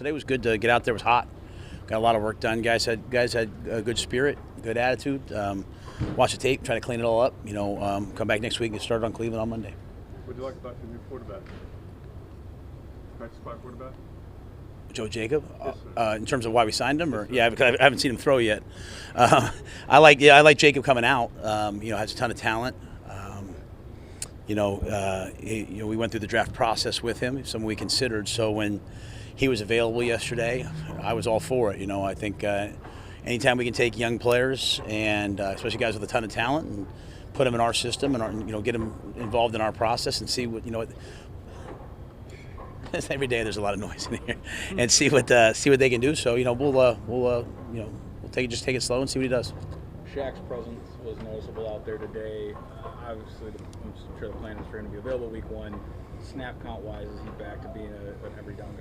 today was good to get out there. It was hot. Got a lot of work done. Guys had a good spirit, good attitude. Watch the tape, try to clean it all up. Come back next week and get started on Cleveland on Monday. What do you like about the new quarterback? Practice squad quarterback? Joe Jacob, Yes, in terms of why we signed him, or because I haven't seen him throw yet. I like Jacob coming out. Has a ton of talent. We went through the draft process with him, someone we considered. So when he was available yesterday, I was all for it. I think anytime we can take young players and especially guys with a ton of talent and put them in our system and get them involved in our process and see what every day there's a lot of noise in here, and see what they can do. So we'll take it slow and see what he does. Shaq's presence was noticeable out there today. Obviously, I'm sure the plan is for him to be available week 1. Snap count wise, is he back to being an every down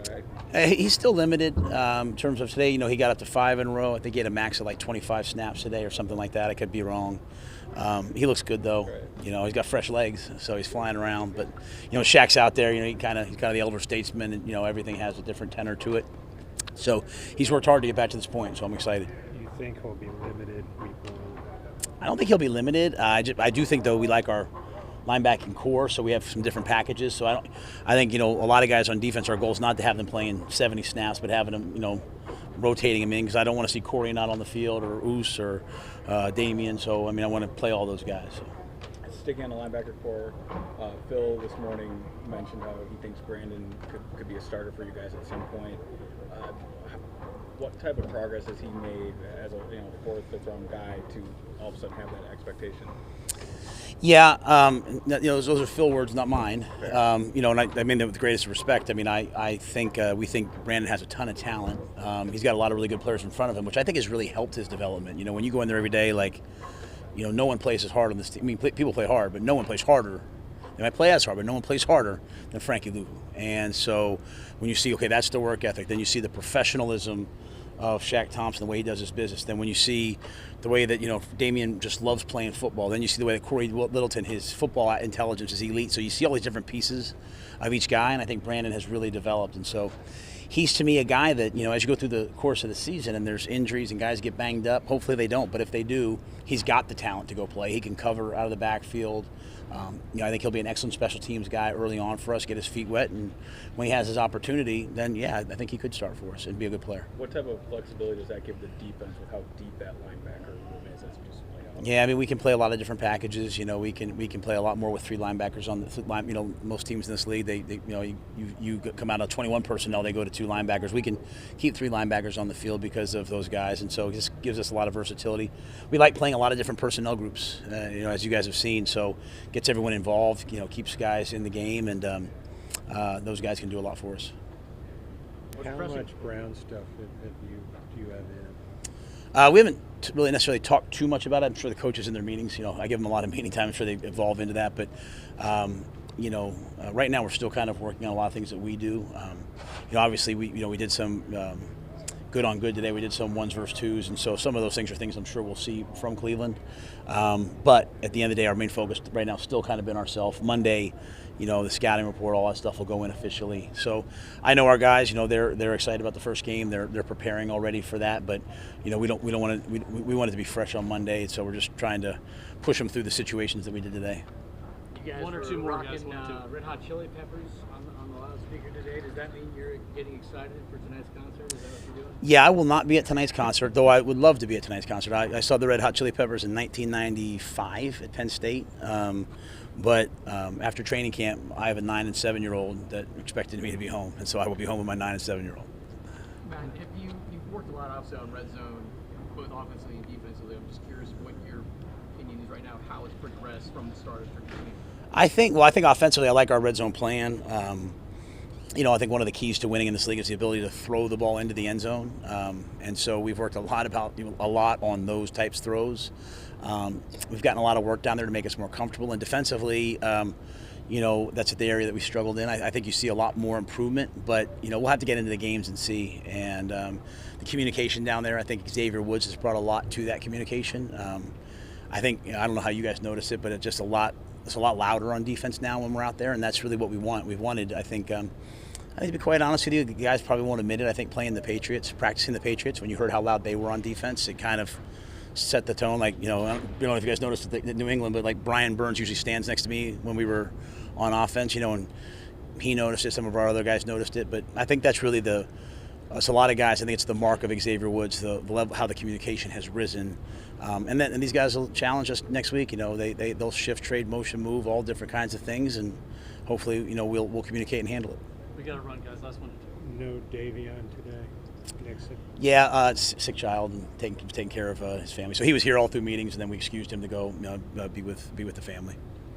guy? He's still limited in terms of today. He got up to 5 in a row. I think he had a max of like 25 snaps today or something like that. I could be wrong. He looks good though. Right. He's got fresh legs, so he's flying around. But Shaq's out there. He's kind of the elder statesman, and everything has a different tenor to it. So he's worked hard to get back to this point. So I'm excited. Do you think he'll be limited week 1? I don't think he'll be limited. I do think though we like our linebacking core, so we have some different packages. So I think a lot of guys on defense, our goal is not to have them playing 70 snaps, but having them rotating them in, because I don't want to see Corey not on the field or Oos or Damian. So I want to play all those guys. So. Sticking on the linebacker core, Phil this morning mentioned how he thinks Brandon could be a starter for you guys at some point. What type of progress has he made as a 4th, 5th round guy to all of a sudden have that expectation? Yeah, those are Phil words, not mine. And I mean it with the greatest respect. I think we think Brandon has a ton of talent. He's got a lot of really good players in front of him, which I think has really helped his development. When you go in there every day, no one plays as hard on this team. People play hard, but no one plays harder. They might play as hard, but no one plays harder than Frankie Lou. And so when you see, okay, that's the work ethic, then you see the professionalism of Shaq Thompson, the way he does his business. Then when you see the way that Damian just loves playing football, then you see the way that Corey Littleton, his football intelligence is elite. So you see all these different pieces of each guy, and I think Brandon has really developed. And so he's to me a guy that as you go through the course of the season and there's injuries and guys get banged up, hopefully they don't, but if they do, he's got the talent to go play. He can cover out of the backfield. I think he'll be an excellent special teams guy early on for us, get his feet wet, and when he has his opportunity, then I think he could start for us and be a good player. What type of flexibility does that give the defense with how deep that linebacker room is? That's just Yeah, we can play a lot of different packages. We can play a lot more with 3 linebackers on the line. Most teams in this league, you come out of 21 personnel, they go to 2 linebackers. We can keep 3 linebackers on the field because of those guys, and so it just gives us a lot of versatility. We like playing a lot of different personnel groups, as you guys have seen. So gets everyone involved. Keeps guys in the game, and those guys can do a lot for us. How much Brown stuff do you have in? We haven't really necessarily talked too much about it. I'm sure the coaches in their meetings, I give them a lot of meeting time. I'm sure they evolve into that. But, right now we're still kind of working on a lot of things that we do. Obviously we did some good on good today. We did some 1s versus 2s. And so some of those things are things I'm sure we'll see from Cleveland. But at the end of the day, our main focus right now still kind of been ourselves. Monday, the scouting report, all that stuff will go in officially. So I know our guys, they're excited about the first game. They're preparing already for that. But we don't want to. We want it to be fresh on Monday. So we're just trying to push them through the situations that we did today. You guys 1 or 2 more guys rocking Red Hot Chili Peppers on the loudspeaker today. Does that mean you're getting excited for tonight's concert? Is that what you're doing? Yeah, I will not be at tonight's concert, though I would love to be at tonight's concert. I saw the Red Hot Chili Peppers in 1995 at Penn State. But after training camp, I have a 9 and 7-year-old that expected me to be home, and so I will be home with my 9 and 7-year-old. Man, you've worked a lot obviously on red zone, both offensively and defensively. I'm just curious what your opinion is right now, how it's progressed from the start of spring training. I think offensively, I like our red zone plan. I think one of the keys to winning in this league is the ability to throw the ball into the end zone, and so we've worked a lot on those types of throws. We've gotten a lot of work down there to make us more comfortable, and defensively, that's the area that we struggled in. I think you see a lot more improvement, but we'll have to get into the games and see. And the communication down there, I think Xavier Woods has brought a lot to that communication. I don't know how you guys notice it, but it's just a lot louder on defense now when we're out there, and that's really what we want. We've wanted, I think I think to be quite honest with you, the guys probably won't admit it. I think playing the Patriots, practicing the Patriots, when you heard how loud they were on defense, it kind of set the tone. Like, I don't know if you guys noticed in New England, but like Brian Burns usually stands next to me when we were on offense, and he noticed it. Some of our other guys noticed it. But I think that's really it's a lot of guys. I think it's the mark of Xavier Woods, the level, how the communication has risen. And these guys will challenge us next week. They'll shift, trade, motion, move, all different kinds of things. And hopefully, we'll communicate and handle it. We got to run, guys. Last one. No Davion today. Nixon. Yeah, sick child and taking care of his family. So he was here all through meetings, and then we excused him to go be with the family.